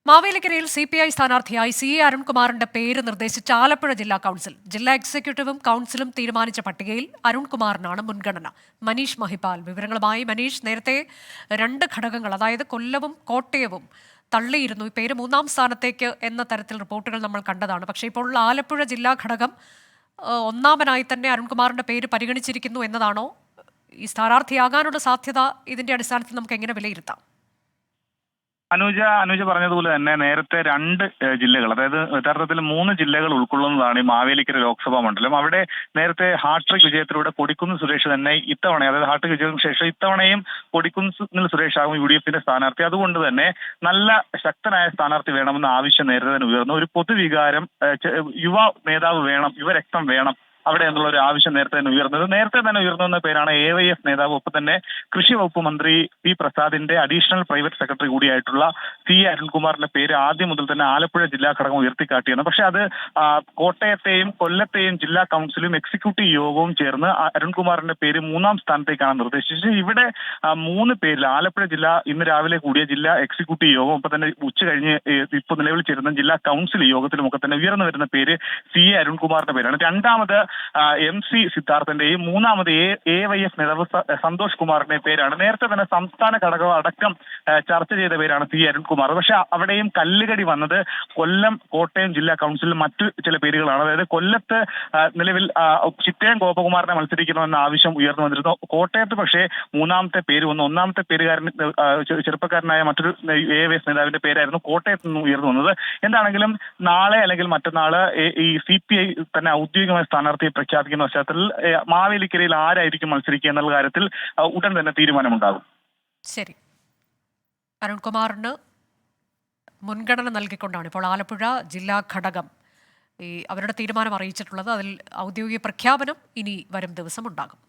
മാവേലിക്കരയിൽ CPI സ്ഥാനാർത്ഥിയായി CA അരുൺകുമാറിന്റെ പേര് നിർദ്ദേശിച്ച ആലപ്പുഴ ജില്ലാ കൗൺസിൽ. ജില്ലാ എക്സിക്യൂട്ടീവും കൗൺസിലും തീരുമാനിച്ച പട്ടികയിൽ അരുൺകുമാറിനാണ് മുൻഗണന. മനീഷ് മഹിപാൽ വിവരങ്ങളുമായി. മനീഷ്, നേരത്തെ രണ്ട് ഘടകങ്ങൾ, അതായത് കൊല്ലവും കോട്ടയവും തള്ളിയിരുന്നു. ഈ പേര് മൂന്നാം സ്ഥാനത്തേക്ക് എന്ന തരത്തിൽ റിപ്പോർട്ടുകൾ നമ്മൾ കണ്ടതാണ്. പക്ഷേ ഇപ്പോൾ ആലപ്പുഴ ജില്ലാ ഘടകം ഒന്നാമനായി തന്നെ അരുൺകുമാറിന്റെ പേര് പരിഗണിച്ചിരിക്കുന്നു എന്നതാണോ? ഈ സ്ഥാനാർത്ഥിയാകാനുള്ള സാധ്യത ഇതിന്റെ അടിസ്ഥാനത്തിൽ നമുക്ക് എങ്ങനെ വിലയിരുത്താം? അനുജ പറഞ്ഞതുപോലെ തന്നെ നേരത്തെ രണ്ട് ജില്ലകൾ, അതായത് യഥാർത്ഥത്തിൽ 3 ജില്ലകൾ ഉൾക്കൊള്ളുന്നതാണ് ഈ മാവേലിക്കര ലോക്സഭാ മണ്ഡലം. അവിടെ നേരത്തെ ഹാട്രിക് വിജയത്തിലൂടെ കൊടിക്കുന്നിൽ സുരേഷ് തന്നെ ഇത്തവണ, അതായത് ഹാട്രിക് വിജയത്തിന് ശേഷം ഇത്തവണയും കൊടിക്കുന്നിൽ സുരേഷ് ആകും UDFന്റെ സ്ഥാനാർത്ഥി. അതുകൊണ്ട് തന്നെ നല്ല ശക്തനായ സ്ഥാനാർത്ഥി വേണമെന്ന ആവശ്യം നേരത്തെ തന്നെ ഉയർന്നു. ഒരു പൊതുവികാരം, യുവ നേതാവ് വേണം, യുവരക്തം വേണം അവിടെ എന്നുള്ള ഒരു ആവശ്യം നേരത്തെ തന്നെ ഉയർന്നുവന്ന പേരാണ് AYF നേതാവ്, ഒപ്പം തന്നെ കൃഷി വകുപ്പ് മന്ത്രി P പ്രസാദിന്റെ അഡീഷണൽ പ്രൈവറ്റ് സെക്രട്ടറി കൂടിയായിട്ടുള്ള CA അരുൺകുമാറിന്റെ പേര് ആദ്യം മുതൽ തന്നെ ആലപ്പുഴ ജില്ലാ ഘടകം ഉയർത്തിക്കാട്ടിയാണ്. പക്ഷെ അത് കോട്ടയത്തെയും കൊല്ലത്തെയും ജില്ലാ കൗൺസിലും എക്സിക്യൂട്ടീവ് യോഗവും ചേർന്ന് അരുൺകുമാറിന്റെ പേര് മൂന്നാം സ്ഥാനത്തേക്കാണ് നിർദ്ദേശിച്ചത്. ഇവിടെ 3 പേരിൽ ആലപ്പുഴ ജില്ല ഇന്ന് രാവിലെ കൂടിയ ജില്ലാ എക്സിക്യൂട്ടീവ് യോഗം, ഒപ്പം തന്നെ ഉച്ച കഴിഞ്ഞ് ഇപ്പോൾ നിലവിൽ ചേരുന്ന ജില്ലാ കൗൺസിൽ യോഗത്തിലുമൊക്കെ തന്നെ ഉയർന്നു വരുന്ന പേര് CA അരുൺകുമാറിന്റെ പേരാണ്. രണ്ടാമത് MC സിദ്ധാർത്ഥന്റെയും മൂന്നാമത് AYF നേതാവ് സന്തോഷ് കുമാറിന്റെ പേരാണ്. നേരത്തെ തന്നെ സംസ്ഥാന ഘടകം അടക്കം ചർച്ച ചെയ്ത പേരാണ് CA അരുൺകുമാർ. പക്ഷെ അവിടെയും കല്ലുകടി വന്നത് കൊല്ലം, കോട്ടയം ജില്ലാ കൗൺസിലിൽ മറ്റു ചില പേരുകളാണ്. അതായത് കൊല്ലത്ത് നിലവിൽ ചിറ്റയം ഗോപകുമാറിനെ മത്സരിക്കണമെന്ന ആവശ്യം ഉയർന്നു വന്നിരുന്നു. കോട്ടയത്ത് പക്ഷേ മൂന്നാമത്തെ പേര് വന്നു. ഒന്നാമത്തെ പേരുകാരൻ ചെറുപ്പക്കാരനായ മറ്റൊരു AYF നേതാവിന്റെ പേരായിരുന്നു കോട്ടയത്ത് നിന്ന് ഉയർന്നു വന്നത്. എന്താണെങ്കിലും നാളെ അല്ലെങ്കിൽ മറ്റന്നാള് ഈ CPI തന്നെ ഔദ്യോഗികമായ സ്ഥാനാർത്ഥിയെ പ്രഖ്യാപിക്കുന്ന പശ്ചാത്തലത്തിൽ മാവേലിക്കരയിൽ ആരായിരിക്കും മത്സരിക്കുക എന്നുള്ള കാര്യത്തിൽ ഉടൻ തന്നെ തീരുമാനമുണ്ടാകും. ശരി, അരുൺകുമാറിന് മുൻഗണന നൽകിക്കൊണ്ടാണ് ഇപ്പോൾ ആലപ്പുഴ ജില്ലാ ഘടകം അവരുടെ തീരുമാനം അറിയിച്ചിട്ടുള്ളത്. അതിൽ ഔദ്യോഗിക പ്രഖ്യാപനം ഇനി വരും ദിവസം ഉണ്ടാകും.